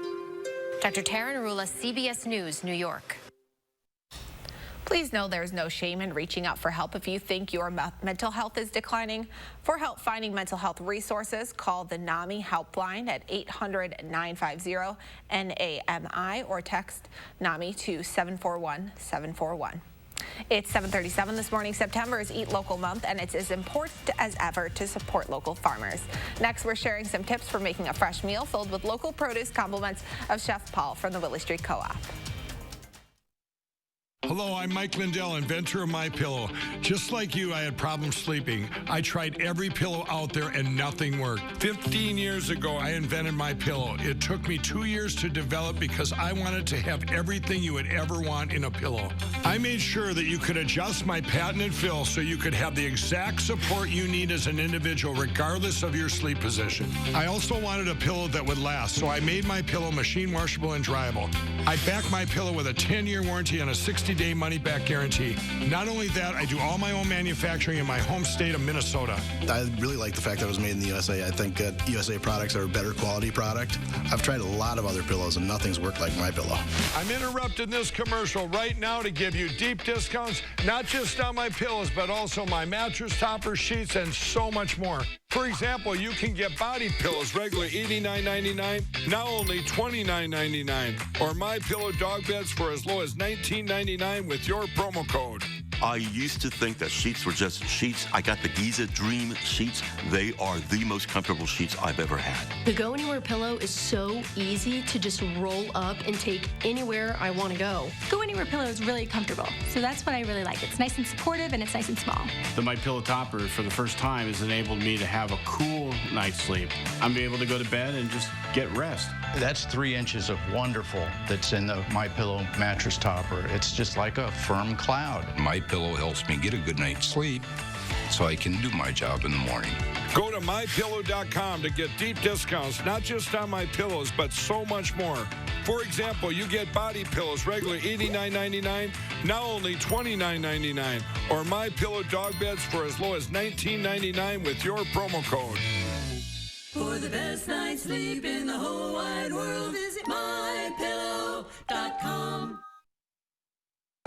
Dr. Taryn Arula, CBS News, New York. Please know there's no shame in reaching out for help if you think your mental health is declining. For help finding mental health resources, call the NAMI helpline at 800-950-NAMI or text NAMI to 741-741. It's 7:37 this morning. September is Eat Local Month, and it's as important as ever to support local farmers. Next, we're sharing some tips for making a fresh meal filled with local produce, compliments of Chef Paul from the Willie Street Co-op. Hello, I'm Mike Lindell, inventor of MyPillow. Just like you, I had problems sleeping. I tried every pillow out there and nothing worked. 15 years ago, I invented MyPillow. It took me 2 years to develop because I wanted to have everything you would ever want in a pillow. I made sure that you could adjust my patented fill so you could have the exact support you need as an individual, regardless of your sleep position. I also wanted a pillow that would last, so I made MyPillow machine washable and dryable. I back MyPillow with a 10-year warranty and a 60-day money-back guarantee. Not only that, I do all my own manufacturing in my home state of Minnesota. I really like the fact that it was made in the USA. I think that USA products are a better quality product. I've tried a lot of other pillows and nothing's worked like MyPillow. I'm interrupting this commercial right now to give you deep discounts, not just on my pillows, but also my mattress toppers, sheets, and so much more. For example, you can get body pillows regularly $89.99, now only $29.99, or MyPillow dog beds for as low as $19.99 with your promo code. I used to think that sheets were just sheets. I got the Giza Dream sheets. They are the most comfortable sheets I've ever had. The Go Anywhere pillow is so easy to just roll up and take anywhere I want to go. Go Anywhere pillow is really comfortable, so that's what I really like. It's nice and supportive, and it's nice and small. The MyPillow topper, for the first time, has enabled me to have a cool night's sleep. I'm able to go to bed and just get rest. That's 3 inches of wonderful that's in the MyPillow mattress topper. It's just like a firm cloud. MyPillow helps me get a good night's sleep so I can do my job in the morning. Go to MyPillow.com to get deep discounts, not just on My Pillows, but so much more. For example, you get body pillows, regular $89.99, now only $29.99. Or MyPillow dog beds for as low as $19.99 with your promo code. For the best night's sleep in the whole wide world, visit MyPillow.com.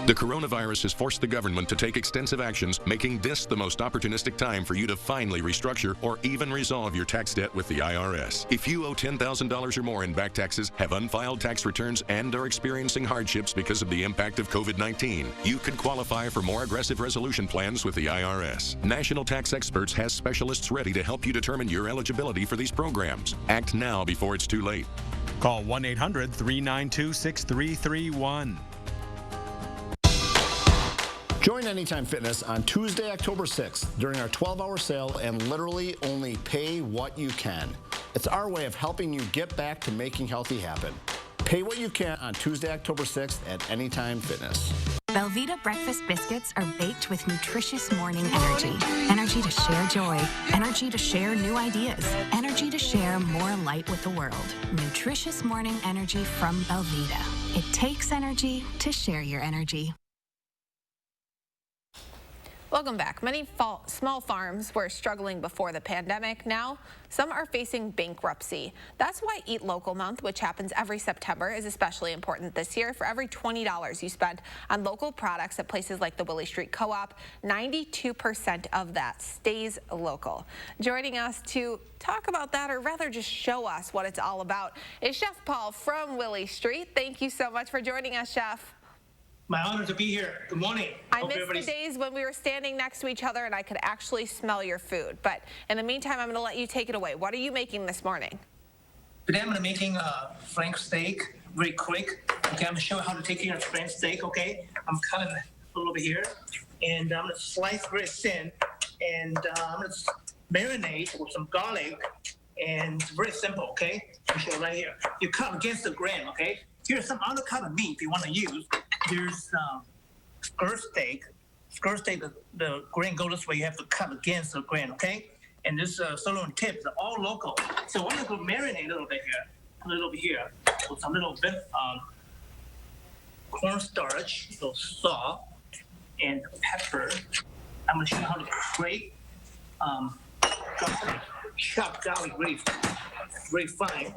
The coronavirus has forced the government to take extensive actions, making this the most opportunistic time for you to finally restructure or even resolve your tax debt with the IRS. If you owe $10,000 or more in back taxes, have unfiled tax returns, and are experiencing hardships because of the impact of COVID-19, you could qualify for more aggressive resolution plans with the IRS. National Tax Experts has specialists ready to help you determine your eligibility for these programs. Act now before it's too late. Call 1-800-392-6331. Join Anytime Fitness on Tuesday, October 6th during our 12-hour sale and literally only pay what you can. It's our way of helping you get back to making healthy happen. Pay what you can on Tuesday, October 6th at Anytime Fitness. Velveeta breakfast biscuits are baked with nutritious morning energy. Energy to share joy. Energy to share new ideas. Energy to share more light with the world. Nutritious morning energy from Velveeta. It takes energy to share your energy. Welcome back. Many small farms were struggling before the pandemic. Now, some are facing bankruptcy. That's why Eat Local Month, which happens every September, is especially important this year. For every $20 you spend on local products at places like the Willie Street Co-op, 92% of that stays local. Joining us to talk about that, or rather just show us what it's all about, is Chef Paul from Willie Street. Thank you so much for joining us, Chef. My honor to be here. Good morning. I miss the days when we were standing next to each other and I could actually smell your food. But in the meantime, I'm going to let you take it away. What are you making this morning? Today I'm going to be making a Frank steak very quick. Okay, I'm going to show you how to take care of Frank steak, okay? I'm cutting a little bit here. And I'm going to slice very thin. And I'm going to marinate with some garlic. And it's very simple, okay? I'll show you right here. You cut against the grain, okay? Here's some other kind of meat you want to use. There's skirt steak. Skirt steak, the grain goes this way. You have to cut against the grain, okay? And this sirloin tips are all local. So I'm going to marinate a little bit here. With some little bit cornstarch, a little salt, and pepper. I'm going to show you how to grate chopped garlic very fine.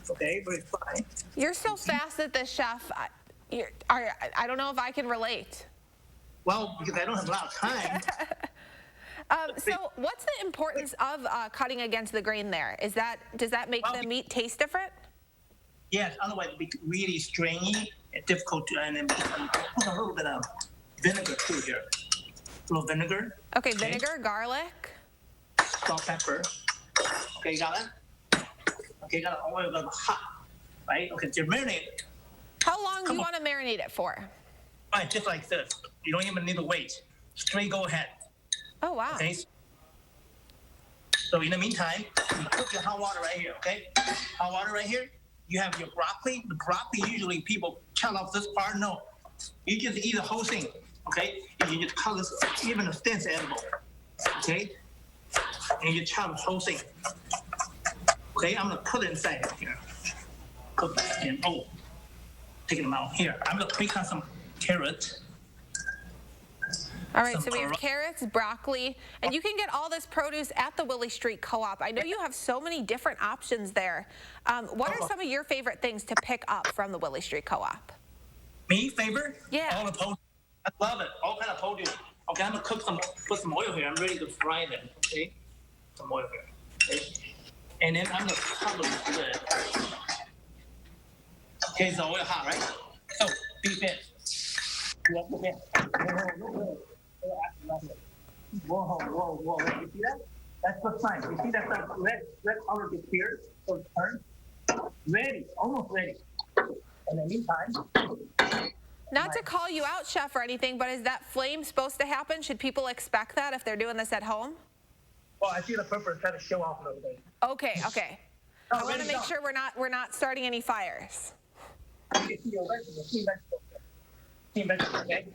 Okay, very fine. You're so fast at this, Chef. I don't know if I can relate. Well, because I don't have a lot of time. So what's the importance of cutting against the grain there? Does that make the meat taste different? Yes, otherwise it'd be really stringy and difficult to, and then put a little bit of vinegar too here. A little vinegar. Okay, vinegar, garlic. Salt, pepper. Okay, you got it? Okay, you got it oil, got it hot, right? Okay, just marinate it. How long do you want to marinate it for? Right, just like this. You don't even need to wait. Straight go ahead. Oh, wow. Okay. So in the meantime, you cook your hot water right here, okay? Hot water right here. You have your broccoli. The broccoli, usually people chop off this part. No. You just eat the whole thing, okay? And you just cut this, even the stem's edible, okay? And you chop the whole thing. Okay, I'm gonna put it inside here. Cook that and taking them out here. I'm gonna pick out some carrots. All right, so we have carrots, broccoli, and you can get all this produce at the Willie Street Co-op. I know you have so many different options there. What are some of your favorite things to pick up from the Willie Street Co-op? Me, favorite? Yeah. All the produce. I love it. All kind of produce. Okay, I'm gonna put some oil here. I'm ready to fry them. Okay, some oil here. Okay. And then I'm gonna cover this lid. Okay, so oil hot, right? So beef in. Whoa. You see that? That's the sign. You see that red color disappeared? So it's turned. Ready, almost ready. In the meantime. Not to call you out, Chef, or anything, but is that flame supposed to happen? Should people expect that if they're doing this at home? Well, I see the purpose, try to show off a little bit. Okay. I want to make sure we're not starting any fires. Okay, see your vegetables. Team vegetables. Team vegetables, okay?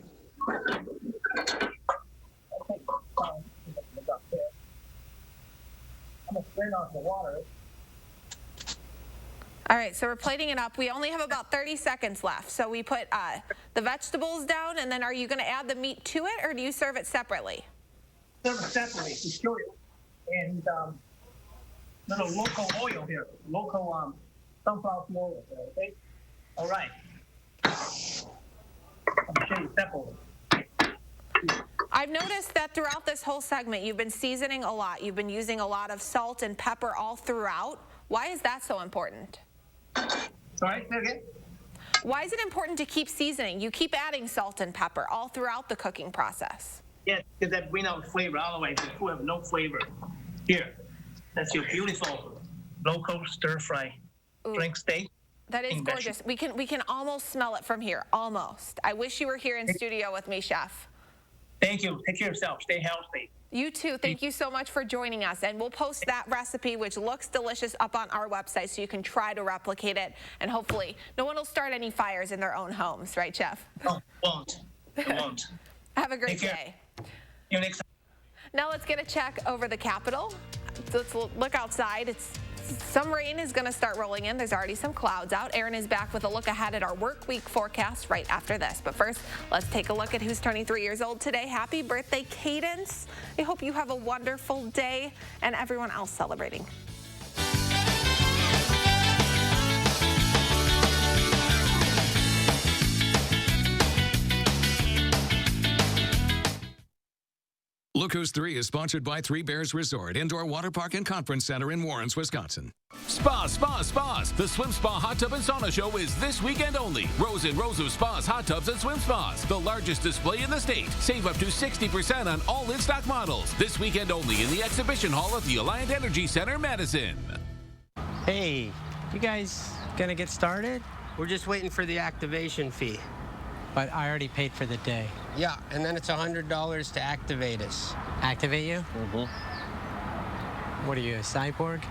I'm gonna turn off the water. All right, so we're plating it up. We only have about 30 seconds left. So we put the vegetables down, and then are you going to add the meat to it, or do you serve it separately? Serve it separately to show you. And little local oil here, local sunflower oil here, okay? All right. I'm gonna show you separately. I've noticed that throughout this whole segment, you've been seasoning a lot. You've been using a lot of salt and pepper all throughout. Why is that so important? Sorry, say again? Why is it important to keep seasoning? You keep adding salt and pepper all throughout the cooking process. Yes, because that brings out flavor. Otherwise, the food have no flavor. Here, that's your beautiful local stir-fry frank steak. That is gorgeous. We can almost smell it from here. Almost. I wish you were here in studio with me, Chef. Thank you. Take care of yourself. Stay healthy. You too. Thank you so much for joining us. And we'll post that recipe, which looks delicious, up on our website so you can try to replicate it. And hopefully no one will start any fires in their own homes. Right, Chef? Oh, won't. It won't. Have a great day. You next. Now let's get a check over the Capitol. Let's look outside. Some rain is going to start rolling in. There's already some clouds out. Aaron is back with a look ahead at our work week forecast right after this. But first, let's take a look at who's turning 3 years old today. Happy birthday, Cadence. I hope you have a wonderful day, and everyone else celebrating. Look Who's 3 is sponsored by Three Bears Resort, Indoor Water Park and Conference Center in Warrens, Wisconsin. Spas. The Swim Spa Hot Tub and Sauna Show is this weekend only. Rows and rows of spas, hot tubs, and swim spas. The largest display in the state. Save up to 60% on all in-stock models. This weekend only in the Exhibition Hall at the Alliant Energy Center, Madison. Hey, you guys gonna get started? We're just waiting for the activation fee. But I already paid for the day. Yeah, and then it's $100 to activate us. Activate you? Mm-hmm. What are you, a cyborg?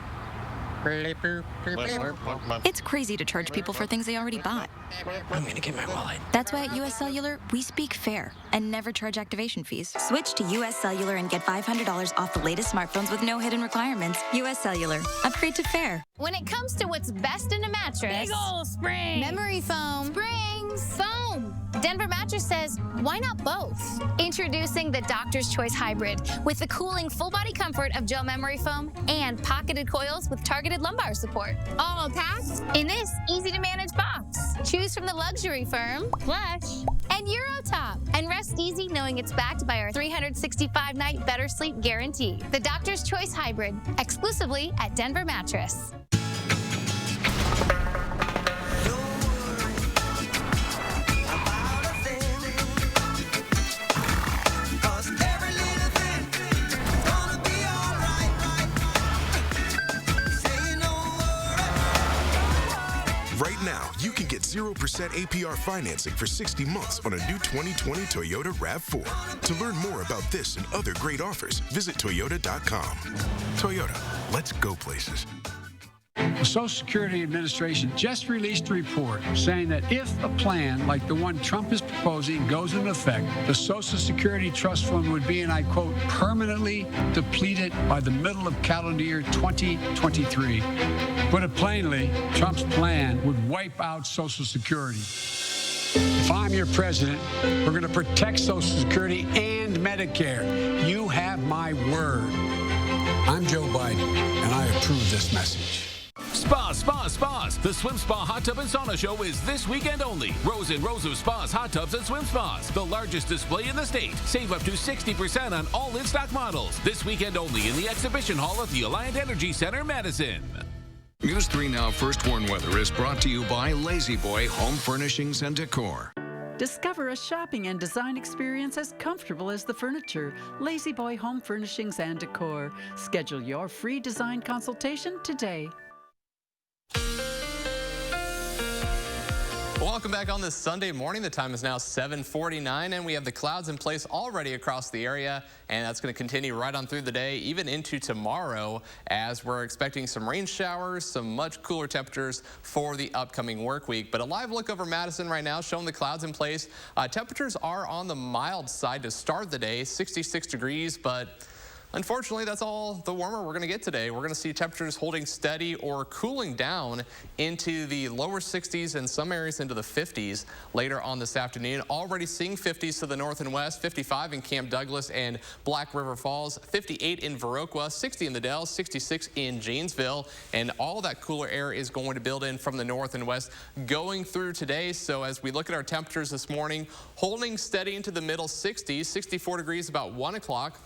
It's crazy to charge people for things they already bought. I'm gonna get my wallet. That's why at US Cellular, we speak fair and never charge activation fees. Switch to US Cellular and get $500 off the latest smartphones with no hidden requirements. US Cellular. Upgrade to fair. When it comes to what's best in a mattress, big ol' spring, memory foam, springs, foam. Denver Mattress says, why not both? Introducing the Doctor's Choice Hybrid with the cooling full body comfort of gel memory foam and pocketed coils with targeted lumbar support. All packed in this easy to manage box. Choose from the luxury firm, Plush, and Eurotop. And rest easy knowing it's backed by our 365-night better sleep guarantee. The Doctor's Choice Hybrid, exclusively at Denver Mattress. Right now, you can get 0% APR financing for 60 months on a new 2020 Toyota RAV4. To learn more about this and other great offers, visit Toyota.com. Toyota, let's go places. The Social Security Administration just released a report saying that if a plan like the one Trump is proposing goes into effect, the Social Security Trust Fund would be, and I quote, permanently depleted by the middle of calendar year 2023. Put it plainly, Trump's plan would wipe out Social Security. If I'm your president, we're going to protect Social Security and Medicare. You have my word. I'm Joe Biden, and I approve this message. Spas. The Swim Spa Hot Tub and Sauna Show is this weekend only. Rows and rows of spas, hot tubs, and swim spas. The largest display in the state. Save up to 60% on all in-stock models. This weekend only in the Exhibition Hall at the Alliant Energy Center, Madison. News 3 Now First Warn Weather is brought to you by Lazy Boy Home Furnishings and Decor. Discover a shopping and design experience as comfortable as the furniture. Lazy Boy Home Furnishings and Decor. Schedule your free design consultation today. Welcome back on this Sunday morning. The time is now 7:49, and we have the clouds in place already across the area, and that's going to continue right on through the day, even into tomorrow, as we're expecting some rain showers, some much cooler temperatures for the upcoming work week. But a live look over Madison right now, showing the clouds in place. Temperatures are on the mild side to start the day, 66 degrees, but unfortunately, that's all the warmer we're going to get today. We're going to see temperatures holding steady or cooling down into the lower 60s and some areas into the 50s later on this afternoon. Already seeing 50s to the north and west, 55 in Camp Douglas and Black River Falls, 58 in Viroqua, 60 in the Dells, 66 in Janesville, and all that cooler air is going to build in from the north and west going through today. So as we look at our temperatures this morning, holding steady into the middle 60s, 64 degrees about 1 o'clock.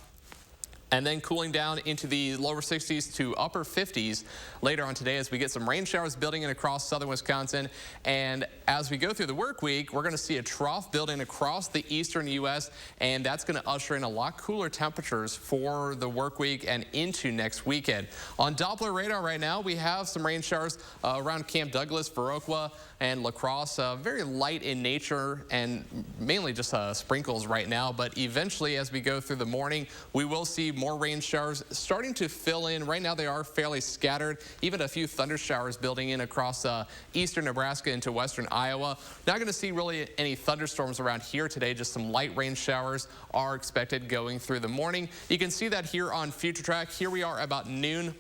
And then cooling down into the lower 60s to upper 50s later on today as we get some rain showers building in across southern Wisconsin. And as we go through the work week, we're going to see a trough building across the eastern U.S., and that's going to usher in a lot cooler temperatures for the work week and into next weekend. On Doppler radar right now, we have some rain showers around Camp Douglas, Viroqua, and La Crosse. Very light in nature and mainly just sprinkles right now. But eventually, as we go through the morning, we will see more rain showers starting to fill in. Right now, they are fairly scattered. Even a few thunder showers building in across eastern Nebraska into western Iowa. Not going to see really any thunderstorms around here today. Just some light rain showers are expected going through the morning. You can see that here on Future Track. Here we are about noon.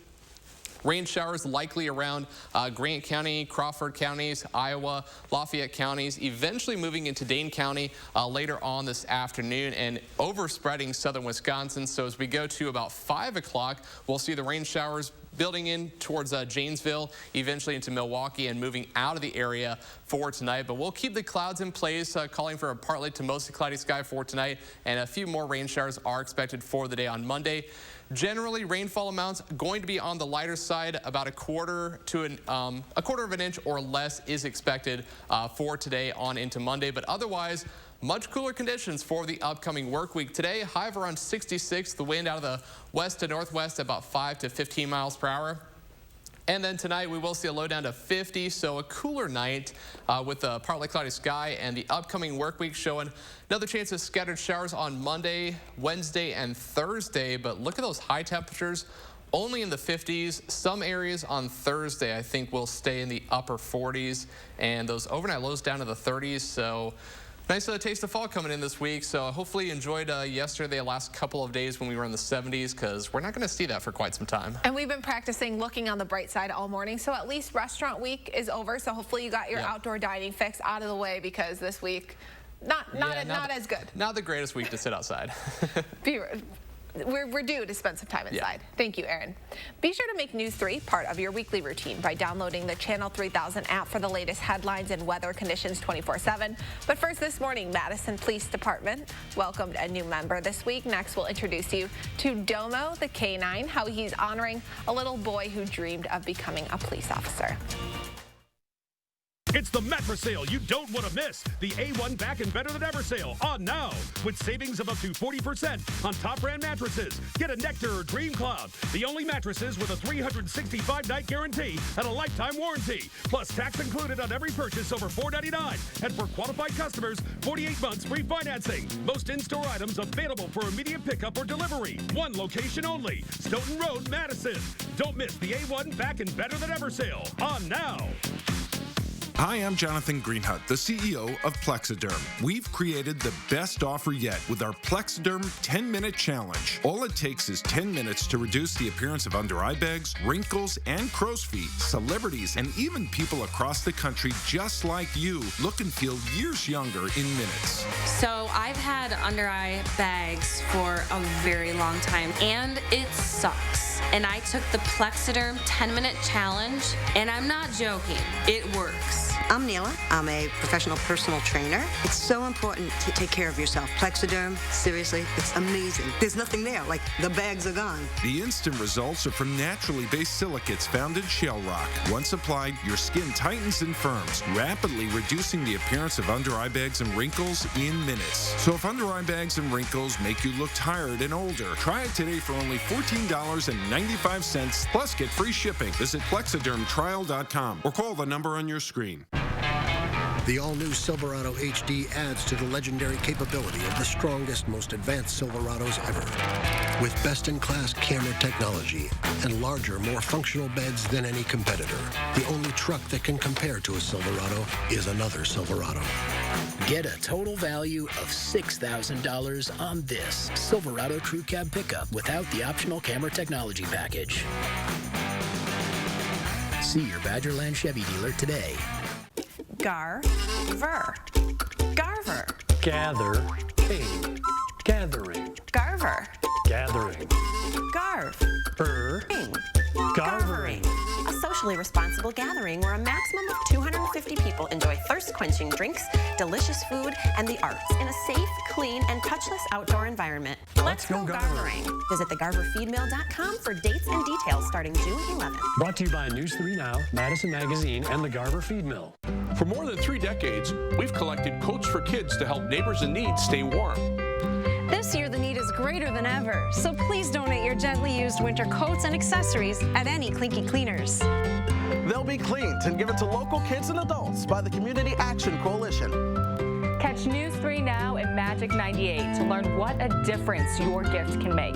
Rain showers likely around Grant County, Crawford counties, Iowa, Lafayette counties, eventually moving into Dane County later on this afternoon and overspreading southern Wisconsin. So as we go to about 5 o'clock, we'll see the rain showers building in towards Janesville, eventually into Milwaukee, and moving out of the area for tonight. But we'll keep the clouds in place, calling for a partly to mostly cloudy sky for tonight, and a few more rain showers are expected for the day on Monday. Generally, rainfall amounts going to be on the lighter side. About a quarter of an inch or less is expected for today on into Monday. But otherwise, much cooler conditions for the upcoming work week. Today, high of around 66. The wind out of the west to northwest about 5 to 15 miles per hour. And then tonight, we will see a low down to 50, so a cooler night with a partly cloudy sky, and the upcoming work week showing another chance of scattered showers on Monday, Wednesday, and Thursday. But look at those high temperatures, only in the 50s. Some areas on Thursday, I think, will stay in the upper 40s, and those overnight lows down to the 30s. So nice taste of fall coming in this week, so hopefully you enjoyed yesterday, the last couple of days when we were in the 70s, because we're not going to see that for quite some time. And we've been practicing looking on the bright side all morning, so at least restaurant week is over, so hopefully you got your outdoor dining fix out of the way, because this week, not as good. Not the greatest week to sit outside. We're due to spend some time inside. Yeah. Thank you, Aaron. Be sure to make News 3 part of your weekly routine by downloading the Channel 3000 app for the latest headlines and weather conditions 24/7. But first this morning, Madison Police Department welcomed a new member this week. Next, we'll introduce you to Domo, the K9, how he's honoring a little boy who dreamed of becoming a police officer. It's the mattress sale you don't want to miss. The A1 Back and Better Than Ever sale on now with savings of up to 40% on top brand mattresses. Get a Nectar or Dream Cloud, the only mattresses with a 365-night guarantee and a lifetime warranty. Plus tax included on every purchase over $499. And for qualified customers, 48 months free financing. Most in-store items available for immediate pickup or delivery. One location only, Stoughton Road, Madison. Don't miss the A1 Back and Better Than Ever sale on now. Hi, I'm Jonathan Greenhut, the CEO of Plexiderm. We've created the best offer yet with our Plexiderm 10-minute challenge. All it takes is 10 minutes to reduce the appearance of under-eye bags, wrinkles, and crow's feet. Celebrities and even people across the country just like you look and feel years younger in minutes. So I've had under-eye bags for a very long time, and it sucks. And I took the Plexiderm 10-minute challenge, and I'm not joking. It works. I'm Neela. I'm a professional personal trainer. It's so important to take care of yourself. Plexiderm, seriously, it's amazing. There's nothing there, like the bags are gone. The instant results are from naturally based silicates found in shell rock. Once applied, your skin tightens and firms, rapidly reducing the appearance of under-eye bags and wrinkles in minutes. So if under-eye bags and wrinkles make you look tired and older, try it today for only $14.95, plus get free shipping. Visit plexidermtrial.com or call the number on your screen. The all-new Silverado HD adds to the legendary capability of the strongest, most advanced Silverados ever. With best-in-class camera technology and larger, more functional beds than any competitor, the only truck that can compare to a Silverado is another Silverado. Get a total value of $6,000 on this Silverado Crew Cab pickup without the optional camera technology package. See your Badgerland Chevy dealer today. Garver. Garver. Gather. Ing. Gathering. Garver. Gathering. Garv. Ing. Garvering. A socially responsible gathering where a maximum of 250 people enjoy thirst-quenching drinks, delicious food, and the arts in a safe, clean, and touchless outdoor environment. Let's go garvering. Visit thegarverfeedmill.com for dates and details starting June 11th. Brought to you by News 3 Now, Madison Magazine, and the Garver Feed Mill. For more than 3 decades, we've collected coats for kids to help neighbors in need stay warm. This year, the need is greater than ever, so please donate your gently used winter coats and accessories at any Clinky Cleaners. They'll be cleaned and given to local kids and adults by the Community Action Coalition. Catch News 3 Now and Magic 98 to learn what a difference your gift can make.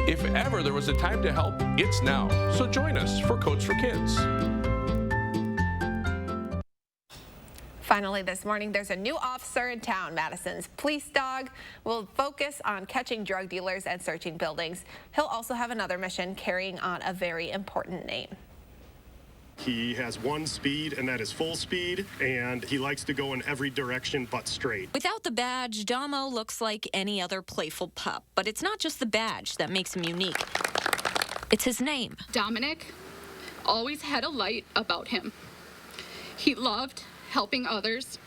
If ever there was a time to help, it's now. So join us for Coats for Kids. Finally this morning, there's a new officer in town. Madison's police dog will focus on catching drug dealers and searching buildings. He'll also have another mission carrying on a very important name. He has one speed, and that is full speed, and he likes to go in every direction but straight. Without the badge, Damo looks like any other playful pup, but it's not just the badge that makes him unique. It's his name. Dominic always had a light about him. He loved helping others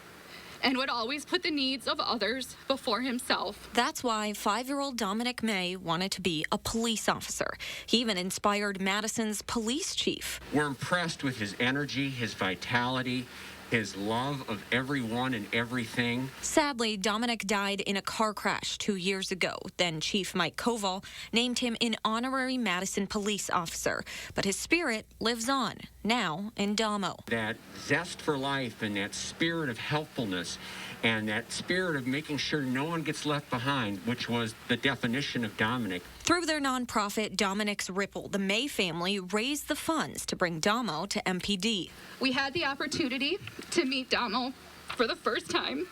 and would always put the needs of others before himself. That's why 5-year-old Dominic May wanted to be a police officer. He even inspired Madison's police chief. We're impressed with his energy, his vitality, his love of everyone and everything. Sadly, Dominic died in a car crash 2 years ago. Then Chief Mike Koval named him an honorary Madison police officer. But his spirit lives on, now in Damo. That zest for life and that spirit of helpfulness and that spirit of making sure no one gets left behind, which was the definition of Dominic. Through their nonprofit, Dominic's Ripple, the May family raised the funds to bring Damo to MPD. We had the opportunity to meet Damo for the first time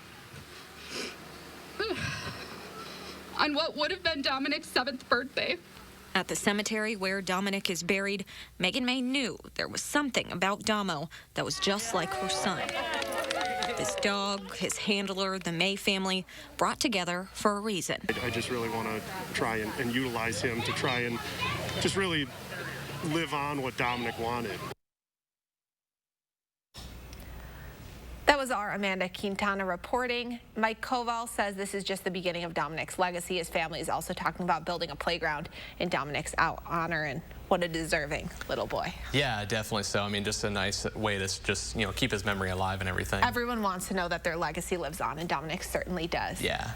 on what would have been Dominic's 7th birthday. At the cemetery where Dominic is buried, Megan May knew there was something about Damo that was just like her son. This dog, his handler, the May family, brought together for a reason. I just really want to try and utilize him to try and just really live on what Dominic wanted. That was our Amanda Quintana reporting. Mike Koval says this is just the beginning of Dominic's legacy. His family is also talking about building a playground in Dominic's honor, and what a deserving little boy. Yeah, definitely so. I mean, just a nice way to just, keep his memory alive and everything. Everyone wants to know that their legacy lives on, and Dominic certainly does. Yeah.